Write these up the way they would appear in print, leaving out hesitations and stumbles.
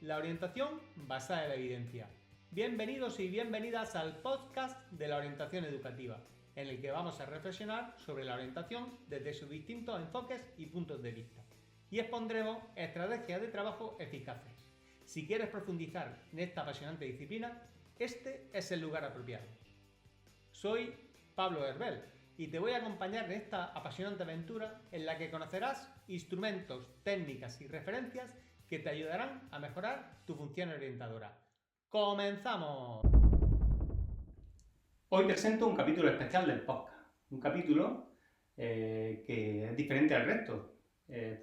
la orientación basada en la evidencia. Bienvenidos y bienvenidas al podcast de la orientación educativa, en el que vamos a reflexionar sobre la orientación desde sus distintos enfoques y puntos de vista. Y expondremos estrategias de trabajo eficaces. Si quieres profundizar en esta apasionante disciplina, este es el lugar apropiado. Soy Pablo Herbel y te voy a acompañar en esta apasionante aventura en la que conocerás instrumentos, técnicas y referencias que te ayudarán a mejorar tu función orientadora. ¡Comenzamos! Hoy presento un capítulo especial del podcast, un capítulo que es diferente al resto,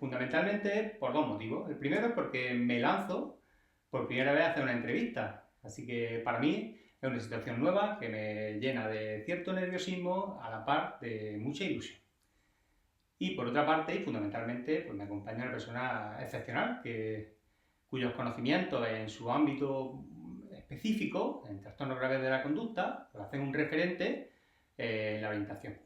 fundamentalmente por dos motivos. El primero es porque me lanzo por primera vez a hacer una entrevista, así que para mí es una situación nueva que me llena de cierto nerviosismo a la par de mucha ilusión. Y por otra parte, y fundamentalmente, pues me acompaña una persona excepcional cuyos conocimientos en su ámbito específico, en trastornos graves de la conducta, pues hacen un referente en la orientación.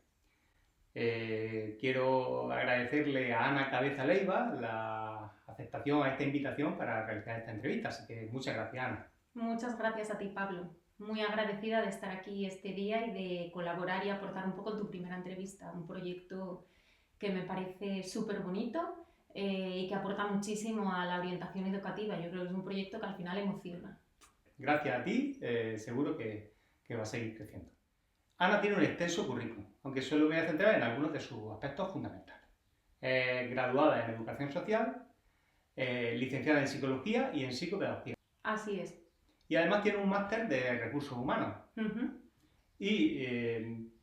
Quiero agradecerle a Ana Cabeza Leiva la aceptación a esta invitación para realizar esta entrevista, así que muchas gracias, Ana. Muchas gracias a ti, Pablo. Muy agradecida de estar aquí este día y de colaborar y aportar un poco en tu primera entrevista, un proyecto que me parece súper bonito y que aporta muchísimo a la orientación educativa. Yo creo que es un proyecto que al final emociona. Gracias a ti, seguro que va a seguir creciendo. Ana tiene un extenso currículum, aunque solo voy a centrar en algunos de sus aspectos fundamentales. Es graduada en Educación Social, licenciada en Psicología y en Psicopedagogía. Así es. Y además tiene un máster de Recursos Humanos. Y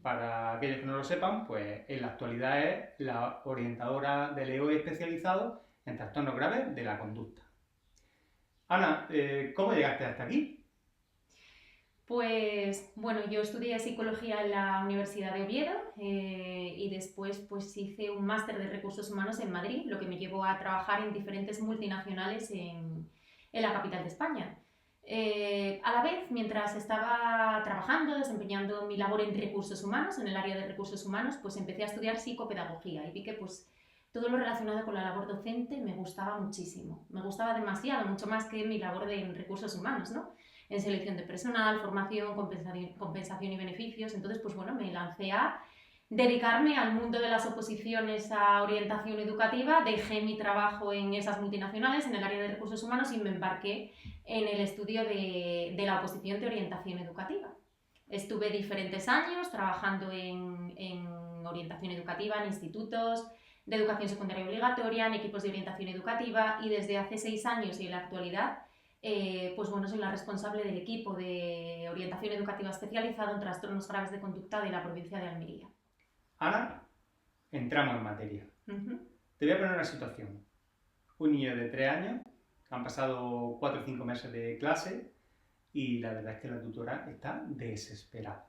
para aquellos que no lo sepan, pues en la actualidad es la orientadora del EOE especializado en trastornos graves de la conducta. Ana, ¿cómo llegaste hasta aquí? Pues bueno, yo estudié Psicología en la Universidad de Oviedo y después pues hice un máster de Recursos Humanos en Madrid, lo que me llevó a trabajar en diferentes multinacionales en la capital de España. A la vez, mientras estaba trabajando, desempeñando mi labor en recursos humanos, en el área de recursos humanos, pues empecé a estudiar psicopedagogía y vi que pues todo lo relacionado con la labor docente me gustaba muchísimo. Me gustaba demasiado, mucho más que mi labor en recursos humanos, ¿no? En selección de personal, formación, compensación y beneficios. Entonces, pues bueno, me lancé a dedicarme al mundo de las oposiciones a orientación educativa, dejé mi trabajo en esas multinacionales, en el área de recursos humanos y me embarqué en el estudio de la oposición de orientación educativa. Estuve diferentes años trabajando en orientación educativa, en institutos de educación secundaria obligatoria, en equipos de orientación educativa y desde hace 6 años y en la actualidad pues bueno, soy la responsable del equipo de orientación educativa especializado en trastornos graves de conducta de la provincia de Almería. Ana, entramos en materia. Te voy a poner una situación. Un niño de 3 años, han pasado 4 o 5 meses de clase y la verdad es que la tutora está desesperada.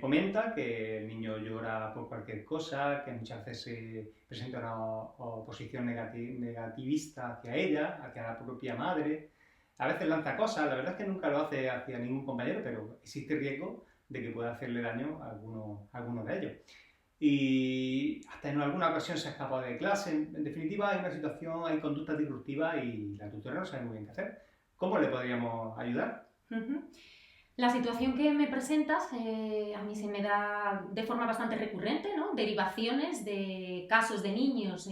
Comenta que el niño llora por cualquier cosa, que muchas veces se presenta una oposición negativista hacia ella, hacia la propia madre. A veces lanza cosas, la verdad es que nunca lo hace hacia ningún compañero, pero existe riesgo de que pueda hacerle daño a algunos de ellos. Y hasta en alguna ocasión se ha escapado de clase. En definitiva, hay una situación, hay conductas disruptivas y la tutora no sabe muy bien qué hacer. ¿Cómo le podríamos ayudar? La situación que me presentas a mí se me da de forma bastante recurrente, ¿no? Derivaciones de casos de niños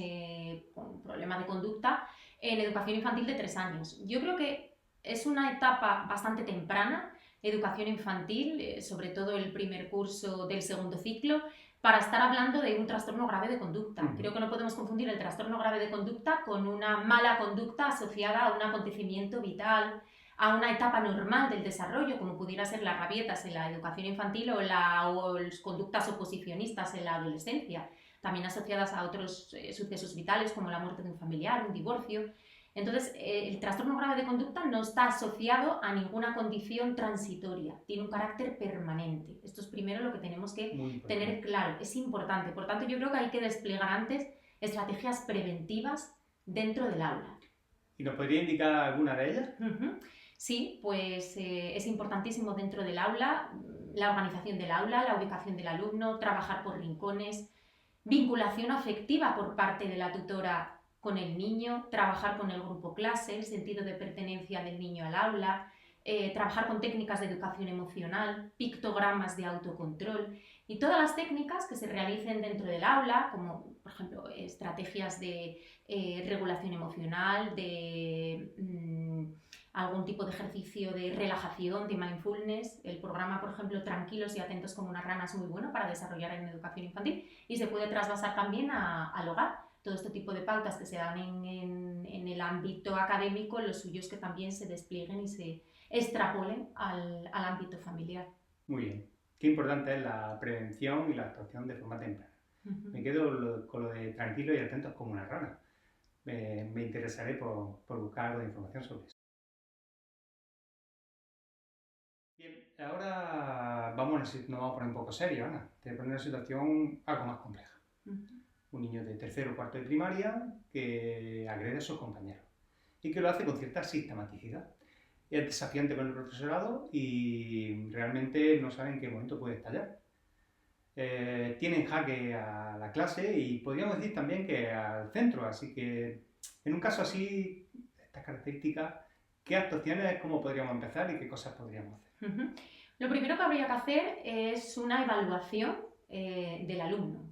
con problema de conducta en educación infantil de 3 años. Yo creo que es una etapa bastante temprana, educación infantil, sobre todo el primer curso del segundo ciclo, para estar hablando de un trastorno grave de conducta. Creo que no podemos confundir el trastorno grave de conducta con una mala conducta asociada a un acontecimiento vital, a una etapa normal del desarrollo, como pudiera ser las rabietas en la educación infantil o las conductas oposicionistas en la adolescencia, también asociadas a otros sucesos vitales como la muerte de un familiar, un divorcio. Entonces, el trastorno grave de conducta no está asociado a ninguna condición transitoria, tiene un carácter permanente. Esto es primero lo que tenemos que tener claro, es importante. Por tanto, yo creo que hay que desplegar antes estrategias preventivas dentro del aula. ¿Y nos podría indicar alguna de ellas? Sí, pues es importantísimo dentro del aula, la organización del aula, la ubicación del alumno, trabajar por rincones, vinculación afectiva por parte de la tutora con el niño, trabajar con el grupo clase, el sentido de pertenencia del niño al aula, trabajar con técnicas de educación emocional, pictogramas de autocontrol y todas las técnicas que se realicen dentro del aula, como por ejemplo estrategias de regulación emocional, de algún tipo de ejercicio de relajación, de mindfulness. El programa, por ejemplo, Tranquilos y Atentos como una rana es muy bueno para desarrollar en educación infantil y se puede trasvasar también al hogar. Todo este tipo de pautas que se dan en el ámbito académico, lo suyo es que también se desplieguen y se extrapolen al ámbito familiar. Muy bien. Qué importante es la prevención y la actuación de forma temprana. Me quedo con lo de tranquilos y atentos como una rana. Me interesaré por buscar algo de información sobre eso. Bien, ahora nos vamos a poner un poco serios, Ana. Te voy a poner una situación algo más compleja. Un niño de tercero o cuarto de primaria que agrede a sus compañeros y que lo hace con cierta sistematicidad. Es desafiante con el profesorado y realmente no saben en qué momento puede estallar. Tienen jaque a la clase y podríamos decir también que al centro, así que en un caso así, estas características, ¿qué actuaciones, cómo podríamos empezar y qué cosas podríamos hacer? Lo primero que habría que hacer es una evaluación del alumno.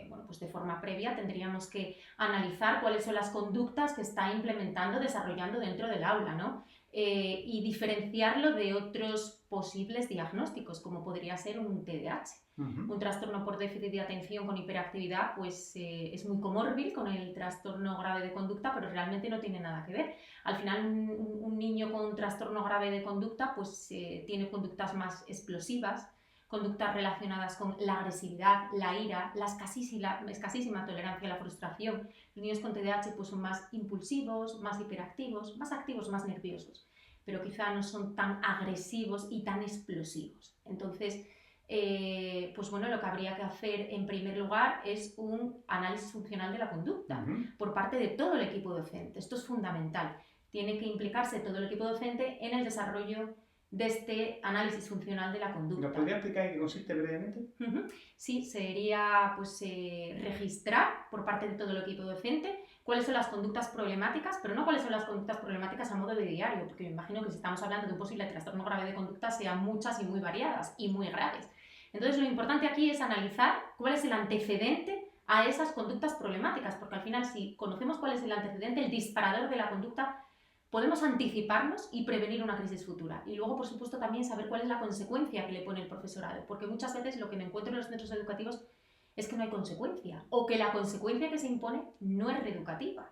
Bueno, pues de forma previa tendríamos que analizar cuáles son las conductas que está implementando, desarrollando dentro del aula, ¿no? Y diferenciarlo de otros posibles diagnósticos, como podría ser un TDAH. Un trastorno por déficit de atención con hiperactividad pues es muy comórbil con el trastorno grave de conducta, pero realmente no tiene nada que ver. Al final un niño con trastorno grave de conducta pues tiene conductas más explosivas, conductas relacionadas con la agresividad, la ira, la escasísima tolerancia a la frustración. Los niños con TDAH pues son más impulsivos, más hiperactivos, más activos, más nerviosos, pero quizá no son tan agresivos y tan explosivos. Entonces, pues bueno, lo que habría que hacer en primer lugar es un análisis funcional de la conducta por parte de todo el equipo docente. Esto es fundamental. Tiene que implicarse todo el equipo docente en el desarrollo de este análisis funcional de la conducta. ¿Nos podría explicar en qué consiste brevemente? Sí, sería pues, registrar por parte de todo el equipo docente cuáles son las conductas problemáticas, pero no cuáles son las conductas problemáticas a modo de diario, porque me imagino que si estamos hablando de un posible trastorno grave de conducta sean muchas y muy variadas y muy graves. Entonces lo importante aquí es analizar cuál es el antecedente a esas conductas problemáticas, porque al final si conocemos cuál es el antecedente, el disparador de la conducta, podemos anticiparnos y prevenir una crisis futura. Y luego, por supuesto, también saber cuál es la consecuencia que le pone el profesorado, porque muchas veces lo que me encuentro en los centros educativos es que no hay consecuencia, o que la consecuencia que se impone no es reeducativa,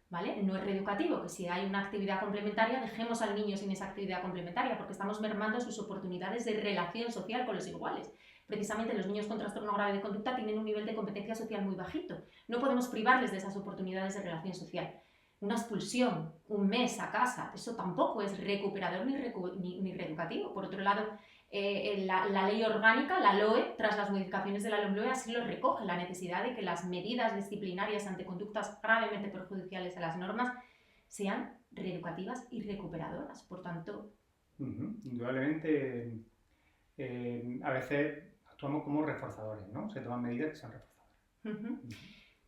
¿vale? No es reeducativo que si hay una actividad complementaria dejemos al niño sin esa actividad complementaria, porque estamos mermando sus oportunidades de relación social con los iguales. Precisamente los niños con trastorno grave de conducta tienen un nivel de competencia social muy bajito. No podemos privarles de esas oportunidades de relación social. Una expulsión, un mes a casa, eso tampoco es recuperador ni reeducativo. Por otro lado, la ley orgánica, la LOE, tras las modificaciones de la LOMLOE, así lo recoge, la necesidad de que las medidas disciplinarias ante conductas gravemente perjudiciales a las normas sean reeducativas y recuperadoras. Por tanto... Indudablemente, a veces actuamos como reforzadores, ¿no? Se toman medidas que son reforzadoras.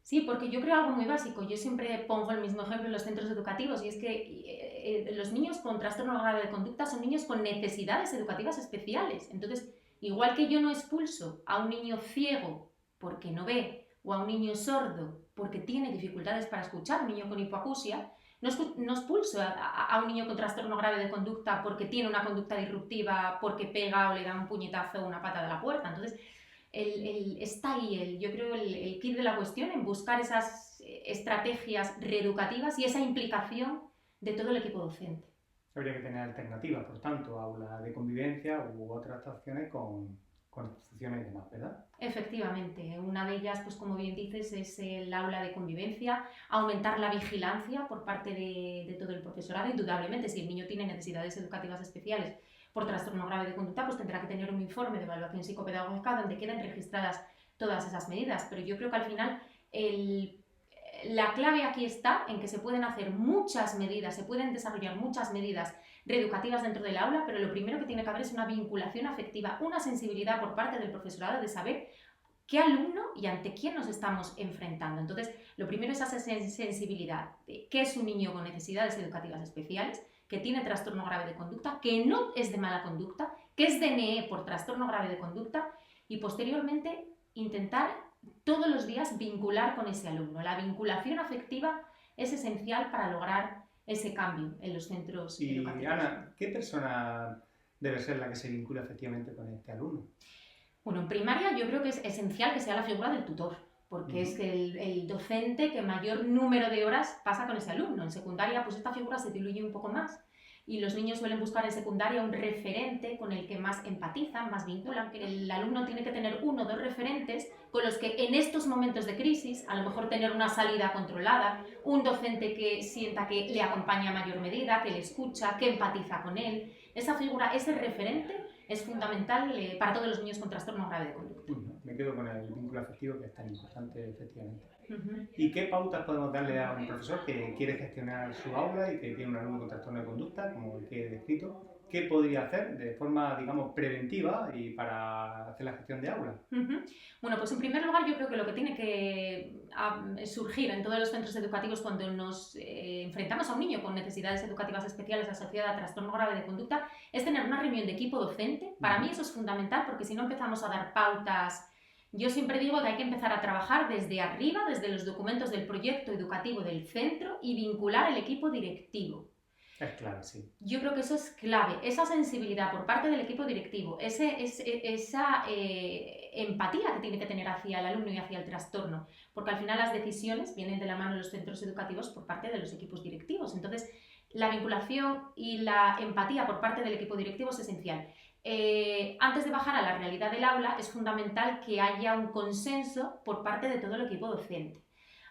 Sí, porque yo creo algo muy básico. Yo siempre pongo el mismo ejemplo en los centros educativos y es que los niños con trastorno grave de conducta son niños con necesidades educativas especiales. Entonces, igual que yo no expulso a un niño ciego porque no ve o a un niño sordo porque tiene dificultades para escuchar, un niño con hipoacusia, no expulso a un niño con trastorno grave de conducta porque tiene una conducta disruptiva, porque pega o le da un puñetazo o una patada a la puerta. Entonces, está ahí, yo creo, el kit de la cuestión en buscar esas estrategias reeducativas y esa implicación de todo el equipo docente. Habría que tener alternativas, por tanto, aula de convivencia u otras actuaciones con instituciones y demás, ¿verdad? Efectivamente, una de ellas, pues como bien dices, es el aula de convivencia, aumentar la vigilancia por parte de todo el profesorado. Indudablemente, si el niño tiene necesidades educativas especiales por trastorno grave de conducta, pues tendrá que tener un informe de evaluación psicopedagógica donde queden registradas todas esas medidas. Pero yo creo que al final la clave aquí está en que se pueden hacer muchas medidas, se pueden desarrollar muchas medidas reeducativas dentro del aula, pero lo primero que tiene que haber es una vinculación afectiva, una sensibilidad por parte del profesorado de saber qué alumno y ante quién nos estamos enfrentando. Entonces, lo primero es esa sensibilidad de qué es un niño con necesidades educativas especiales, que tiene trastorno grave de conducta, que no es de mala conducta, que es DNE por trastorno grave de conducta, y posteriormente intentar todos los días vincular con ese alumno. La vinculación afectiva es esencial para lograr ese cambio en los centros educativos. Y Ana, ¿qué persona debe ser la que se vincula efectivamente con este alumno? Bueno, en primaria yo creo que es esencial que sea la figura del tutor, porque es el docente que mayor número de horas pasa con ese alumno. En secundaria, pues esta figura se diluye un poco más y los niños suelen buscar en secundaria un referente con el que más empatizan, más vinculan, que el alumno tiene que tener 1 o 2 referentes con los que en estos momentos de crisis, a lo mejor tener una salida controlada, un docente que sienta que le acompaña a mayor medida, que le escucha, que empatiza con él. Esa figura, ese referente, es fundamental para todos los niños con trastorno grave de conducta. Me quedo con el vínculo afectivo, que es tan importante, efectivamente. ¿Y qué pautas podemos darle a un profesor que quiere gestionar su aula y que tiene un alumno con trastorno de conducta, como el que he descrito? ¿Qué podría hacer de forma, digamos, preventiva y para hacer la gestión de aula? Bueno, pues en primer lugar yo creo que lo que tiene que surgir en todos los centros educativos cuando nos enfrentamos a un niño con necesidades educativas especiales asociadas a trastorno grave de conducta es tener una reunión de equipo docente. Para mí eso es fundamental, porque si no empezamos a dar pautas. Yo siempre digo que hay que empezar a trabajar desde arriba, desde los documentos del proyecto educativo del centro, y vincular el equipo directivo. Es clave, sí. Yo creo que eso es clave, esa sensibilidad por parte del equipo directivo, esa empatía que tiene que tener hacia el alumno y hacia el trastorno, porque al final las decisiones vienen de la mano de los centros educativos por parte de los equipos directivos. Entonces, la vinculación y la empatía por parte del equipo directivo es esencial. Antes de bajar a la realidad del aula, es fundamental que haya un consenso por parte de todo el equipo docente.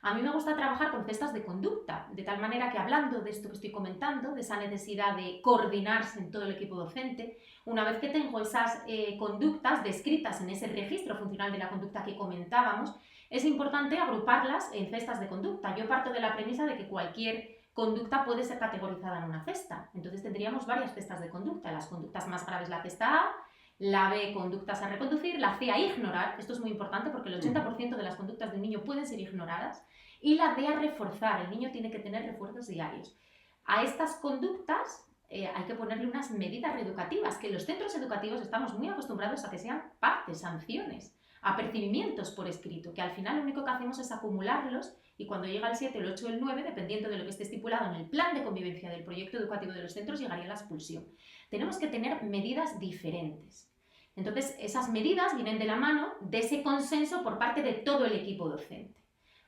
A mí me gusta trabajar con cestas de conducta, de tal manera que, hablando de esto que estoy comentando, de esa necesidad de coordinarse en todo el equipo docente, una vez que tengo esas conductas descritas en ese registro funcional de la conducta que comentábamos, es importante agruparlas en cestas de conducta. Yo parto de la premisa de que cualquier conducta puede ser categorizada en una cesta. Entonces tendríamos varias cestas de conducta. Las conductas más graves, la cesta A; la B, conductas a reconducir; la C, a ignorar. Esto es muy importante porque el 80% de las conductas de un niño pueden ser ignoradas. Y la D, a reforzar. El niño tiene que tener refuerzos diarios. A estas conductas hay que ponerle unas medidas reeducativas, que en los centros educativos estamos muy acostumbrados a que sean partes, sanciones, apercibimientos por escrito, que al final lo único que hacemos es acumularlos, y cuando llega el 7, el 8, el 9, dependiendo de lo que esté estipulado en el plan de convivencia del proyecto educativo de los centros, llegaría la expulsión. Tenemos que tener medidas diferentes. Entonces, esas medidas vienen de la mano de ese consenso por parte de todo el equipo docente,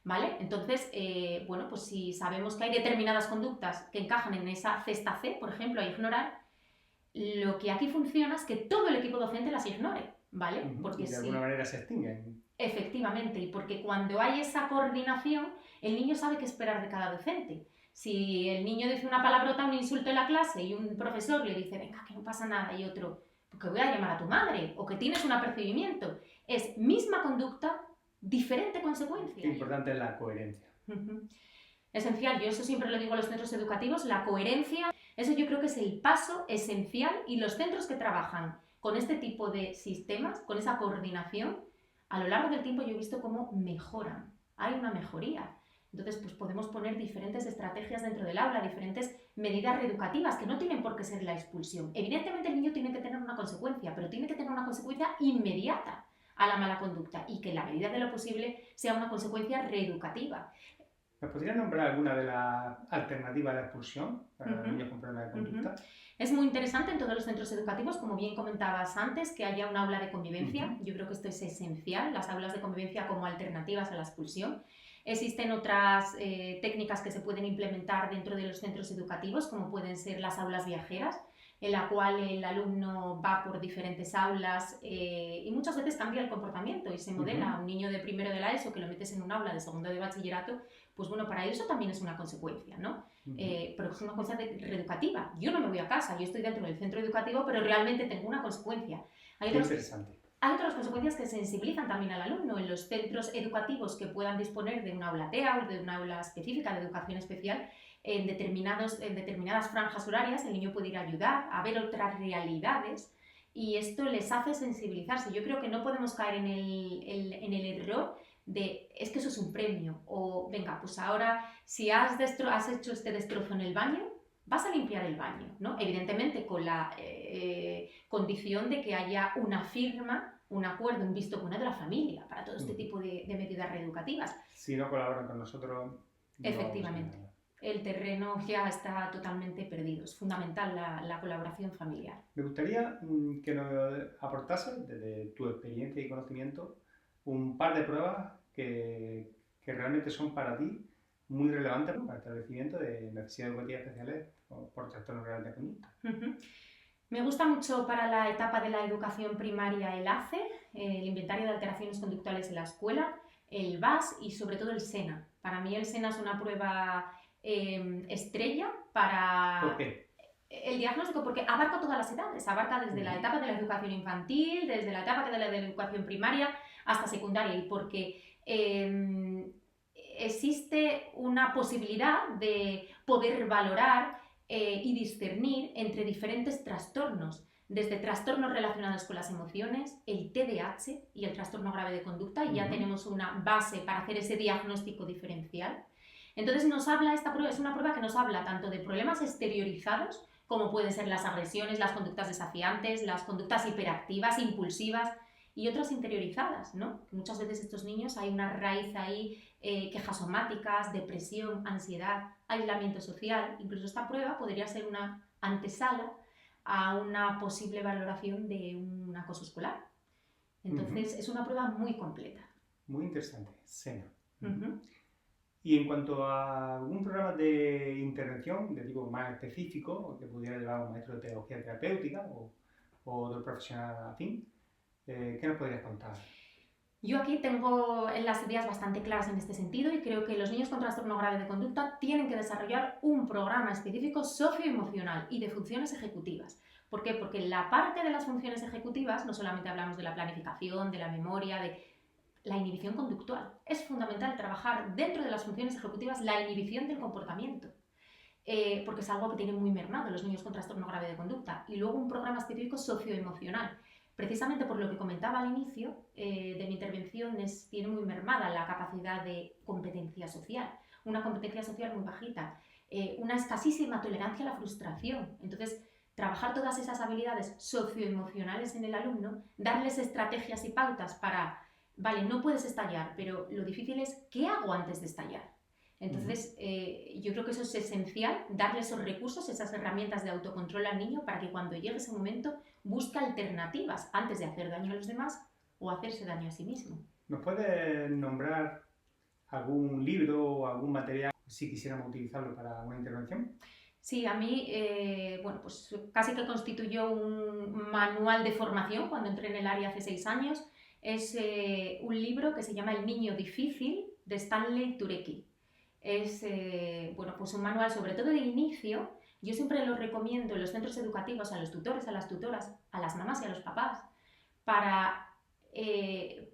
¿vale? Entonces, bueno, pues si sabemos que hay determinadas conductas que encajan en esa cesta C, por ejemplo, a ignorar, lo que aquí funciona es que todo el equipo docente las ignore, ¿vale? Porque y de alguna manera se extinguen. Efectivamente, y porque cuando hay esa coordinación, el niño sabe qué esperar de cada docente. Si el niño dice una palabrota, un insulto en la clase, y un profesor le dice, venga, que no pasa nada, y otro, porque voy a llamar a tu madre, o que tienes un apercibimiento, es misma conducta, diferente consecuencia. Qué importante es la coherencia. Esencial, yo eso siempre lo digo a los centros educativos, la coherencia, eso yo creo que es el paso esencial, y los centros que trabajan con este tipo de sistemas, con esa coordinación, a lo largo del tiempo yo he visto cómo mejoran, hay una mejoría. Entonces, pues podemos poner diferentes estrategias dentro del aula, diferentes medidas reeducativas que no tienen por qué ser la expulsión. Evidentemente el niño tiene que tener una consecuencia, pero tiene que tener una consecuencia inmediata a la mala conducta, y que en la medida de lo posible sea una consecuencia reeducativa. ¿Me podrías nombrar alguna de las alternativas a la expulsión para los niños con problemas de conducta? Es muy interesante en todos los centros educativos, como bien comentabas antes, que haya un aula de convivencia. Yo creo que esto es esencial, las aulas de convivencia como alternativas a la expulsión. Existen otras técnicas que se pueden implementar dentro de los centros educativos, como pueden ser las aulas viajeras, en la cual el alumno va por diferentes aulas y muchas veces cambia el comportamiento y se modela. A un niño de primero de la ESO que lo metes en un aula de segundo de bachillerato, pues bueno, para eso también es una consecuencia, ¿no? Pero es una cosa reeducativa. Yo no me voy a casa, yo estoy dentro del centro educativo, pero realmente tengo una consecuencia. Interesante. Hay otras consecuencias que sensibilizan también al alumno. En los centros educativos que puedan disponer de un aula TEA o de una aula específica de educación especial, en determinadas franjas horarias el niño puede ir a ayudar a ver otras realidades y esto les hace sensibilizarse. Yo creo que no podemos caer en el error de es que eso es un premio, o venga, pues ahora si has hecho este destrozo en el baño, vas a limpiar el baño, ¿no? Evidentemente con la condición de que haya una firma, un acuerdo, un visto bueno de la familia para todo este tipo de medidas reeducativas. Si no colaboran con nosotros... Efectivamente. El terreno ya está totalmente perdido. Es fundamental la colaboración familiar. Me gustaría que nos aportases, desde tu experiencia y conocimiento, un par de pruebas que realmente son para ti muy relevantes para el establecimiento de necesidades educativas especiales por trastornos graves de conducta. Me gusta mucho para la etapa de la educación primaria el ACE, el Inventario de Alteraciones Conductuales en la Escuela, el VAS y sobre todo el SENA. Para mí el SENA es una prueba estrella para... ¿Por qué? El diagnóstico, porque abarca todas las edades, abarca desde la etapa de la educación infantil, desde la etapa de la educación primaria hasta secundaria, y porque existe una posibilidad de poder valorar y discernir entre diferentes trastornos, desde trastornos relacionados con las emociones, el TDAH y el trastorno grave de conducta, y ya tenemos una base para hacer ese diagnóstico diferencial. Entonces esta prueba es una prueba que nos habla tanto de problemas exteriorizados, como pueden ser las agresiones, las conductas desafiantes, las conductas hiperactivas, impulsivas, y otras interiorizadas, ¿no? Que muchas veces estos niños hay una raíz ahí, quejas somáticas, depresión, ansiedad, aislamiento social. Incluso esta prueba podría ser una antesala a una posible valoración de un acoso escolar. Entonces es una prueba muy completa. Muy interesante, SENA. Y en cuanto a algún programa de intervención de tipo más específico, que pudiera llevar a un maestro de pedagogía terapéutica o otro profesional afín, ¿qué nos podrías contar? Yo aquí tengo las ideas bastante claras en este sentido y creo que los niños con trastorno grave de conducta tienen que desarrollar un programa específico socioemocional y de funciones ejecutivas. ¿Por qué? Porque en la parte de las funciones ejecutivas no solamente hablamos de la planificación, de la memoria, de la inhibición conductual. Es fundamental trabajar dentro de las funciones ejecutivas la inhibición del comportamiento, porque es algo que tienen muy mermado los niños con trastorno grave de conducta. Y luego un programa específico socioemocional. Precisamente por lo que comentaba al inicio de mi intervención, tiene muy mermada la capacidad de competencia social, una competencia social muy bajita, una escasísima tolerancia a la frustración. Entonces, trabajar todas esas habilidades socioemocionales en el alumno, darles estrategias y pautas para, vale, no puedes estallar, pero lo difícil es ¿qué hago antes de estallar? Entonces, yo creo que eso es esencial, darle esos recursos, esas herramientas de autocontrol al niño para que cuando llegue ese momento busque alternativas antes de hacer daño a los demás o hacerse daño a sí mismo. ¿Nos puedes nombrar algún libro o algún material si quisiéramos utilizarlo para una intervención? Sí, a mí, bueno, pues casi que constituyó un manual de formación cuando entré en el área hace 6 años. Es un libro que se llama El niño difícil, de Stanley Turecki. Es bueno, pues un manual sobre todo de inicio. Yo siempre lo recomiendo en los centros educativos a los tutores, a las tutoras, a las mamás y a los papás, para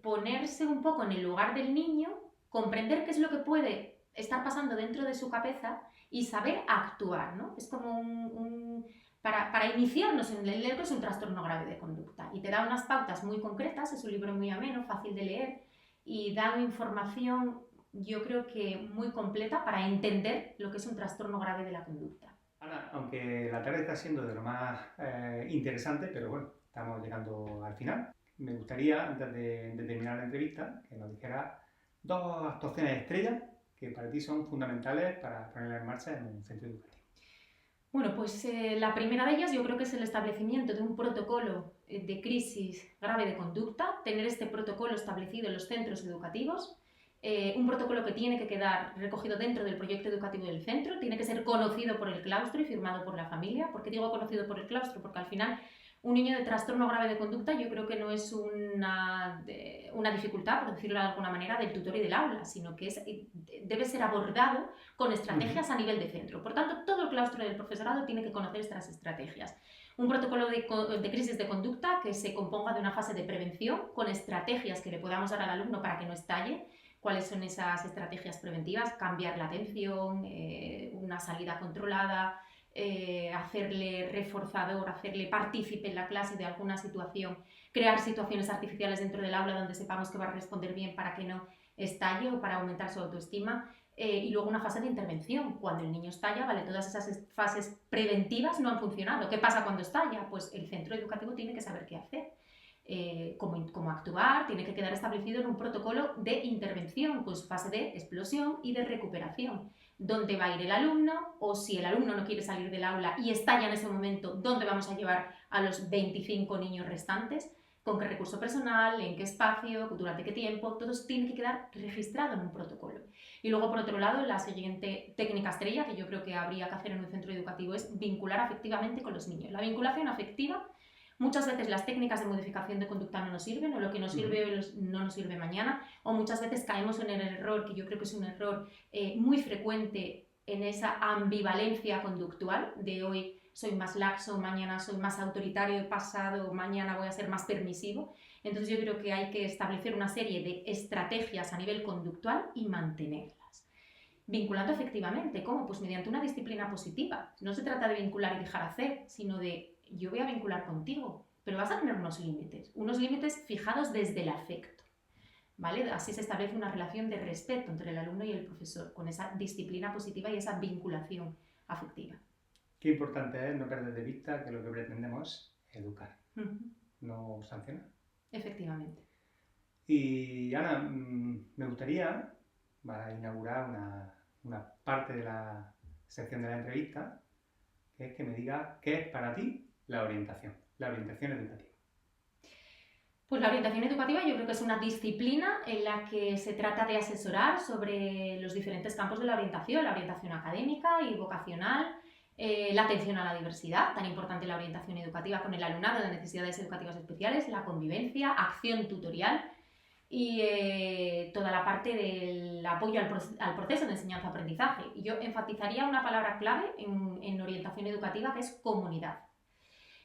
ponerse un poco en el lugar del niño, comprender qué es lo que puede estar pasando dentro de su cabeza y saber actuar, ¿no? Es como para iniciarnos en el que es un trastorno grave de conducta, y te da unas pautas muy concretas. Es un libro muy ameno, fácil de leer, y da información, yo creo que muy completa para entender lo que es un trastorno grave de la conducta. Ana, aunque la tarde está siendo de lo más interesante, pero bueno, estamos llegando al final. Me gustaría, antes de terminar la entrevista, que nos dijera 2 actuaciones estrellas que para ti son fundamentales para ponerla en marcha en un centro educativo. Bueno, pues la primera de ellas yo creo que es el establecimiento de un protocolo de crisis grave de conducta, tener este protocolo establecido en los centros educativos, un protocolo que tiene que quedar recogido dentro del proyecto educativo del centro, tiene que ser conocido por el claustro y firmado por la familia. ¿Por qué digo conocido por el claustro? Porque al final un niño de trastorno grave de conducta yo creo que no es una dificultad, por decirlo de alguna manera, del tutor y del aula, sino que debe ser abordado con estrategias a nivel de centro. Por tanto, todo el claustro del profesorado tiene que conocer estas estrategias. Un protocolo de crisis de conducta que se componga de una fase de prevención con estrategias que le podamos dar al alumno para que no estalle. ¿Cuáles son esas estrategias preventivas? Cambiar la atención, una salida controlada, hacerle reforzador, hacerle partícipe en la clase de alguna situación, crear situaciones artificiales dentro del aula donde sepamos que va a responder bien para que no estalle o para aumentar su autoestima. Y luego una fase de intervención. Cuando el niño estalla, ¿vale? Todas esas fases preventivas no han funcionado. ¿Qué pasa cuando estalla? Pues el centro educativo tiene que saber qué hacer. Cómo actuar, tiene que quedar establecido en un protocolo de intervención con su fase de explosión y de recuperación. ¿Dónde va a ir el alumno? O si el alumno no quiere salir del aula y estalla en ese momento, ¿dónde vamos a llevar a los 25 niños restantes? ¿Con qué recurso personal? ¿En qué espacio? ¿Durante qué tiempo? Todo eso tiene que quedar registrado en un protocolo. Y luego, por otro lado, la siguiente técnica estrella que yo creo que habría que hacer en un centro educativo es vincular afectivamente con los niños. La vinculación afectiva, muchas veces las técnicas de modificación de conducta no nos sirven, o lo que nos sirve hoy no nos sirve mañana, o muchas veces caemos en el error, que yo creo que es un error muy frecuente, en esa ambivalencia conductual de hoy soy más laxo, mañana soy más autoritario, pasado, mañana voy a ser más permisivo. Entonces yo creo que hay que establecer una serie de estrategias a nivel conductual y mantenerlas. Vinculando efectivamente, ¿cómo? Pues mediante una disciplina positiva. No se trata de vincular y dejar hacer, sino de yo voy a vincular contigo, pero vas a tener unos límites fijados desde el afecto, ¿vale? Así se establece una relación de respeto entre el alumno y el profesor, con esa disciplina positiva y esa vinculación afectiva. Qué importante es no perder de vista que lo que pretendemos es educar, no sancionar. Efectivamente. Y Ana, me gustaría, para inaugurar una parte de la sección de la entrevista, que es que me digas qué es para ti la orientación educativa. Pues la orientación educativa yo creo que es una disciplina en la que se trata de asesorar sobre los diferentes campos de la orientación académica y vocacional, la atención a la diversidad, tan importante la orientación educativa con el alumnado de necesidades educativas especiales, la convivencia, acción tutorial y toda la parte del apoyo al proceso de enseñanza-aprendizaje. Y yo enfatizaría una palabra clave en orientación educativa, que es comunidad.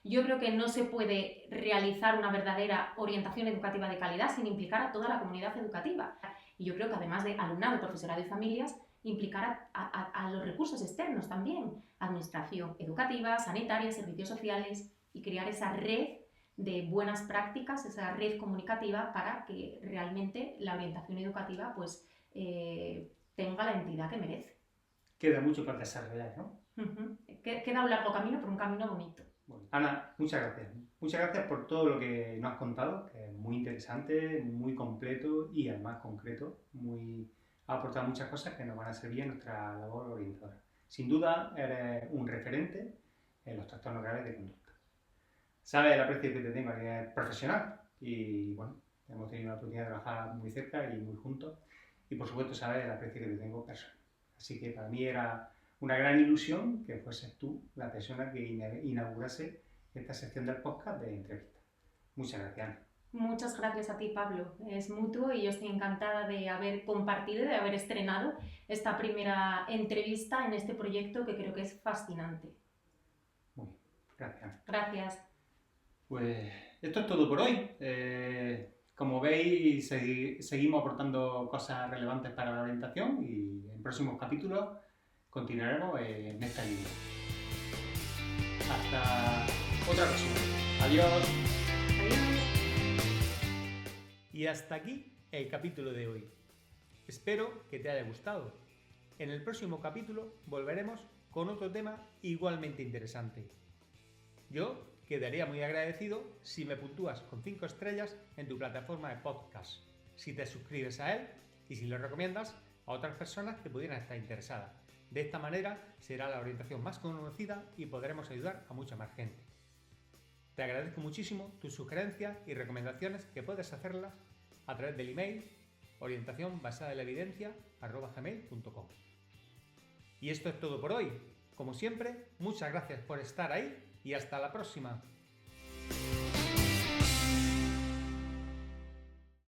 Yo creo que no se puede realizar una verdadera orientación educativa de calidad sin implicar a toda la comunidad educativa. Y yo creo que además de alumnado, profesorado y familias, implicar a los recursos externos también, administración educativa, sanitaria, servicios sociales, y crear esa red de buenas prácticas, esa red comunicativa para que realmente la orientación educativa pues, tenga la entidad que merece. Queda mucho para desarrollar, ¿no? Queda un largo camino, pero un camino bonito. Bueno, Ana, muchas gracias. Muchas gracias por todo lo que nos has contado, que es muy interesante, muy completo y además concreto. Ha aportado muchas cosas que nos van a servir en nuestra labor orientadora. Sin duda, eres un referente en los trastornos graves de conducta. Sabes el aprecio que te tengo a nivel profesional y, bueno, hemos tenido la oportunidad de trabajar muy cerca y muy juntos. Y, por supuesto, sabes el aprecio que te tengo personal. Así que para mí era una gran ilusión que fueses tú la persona que inaugurase esta sección del podcast de entrevista. Muchas gracias, Ana. Muchas gracias a ti, Pablo. Es mutuo y yo estoy encantada de haber compartido, de haber estrenado esta primera entrevista en este proyecto que creo que es fascinante. Muy bien, gracias, Ana. Gracias. Pues esto es todo por hoy. Como veis, seguimos aportando cosas relevantes para la orientación y en próximos capítulos continuaremos en esta línea. Hasta otra ocasión. Adiós. Adiós. Y hasta aquí el capítulo de hoy. Espero que te haya gustado. En el próximo capítulo volveremos con otro tema igualmente interesante. Yo quedaría muy agradecido si me puntúas con 5 estrellas en tu plataforma de podcast, si te suscribes a él y si lo recomiendas a otras personas que pudieran estar interesadas. De esta manera será la orientación más conocida y podremos ayudar a mucha más gente. Te agradezco muchísimo tus sugerencias y recomendaciones, que puedes hacerlas a través del email orientacionbasadalevidencia@gmail.com. Y esto es todo por hoy. Como siempre, muchas gracias por estar ahí y hasta la próxima.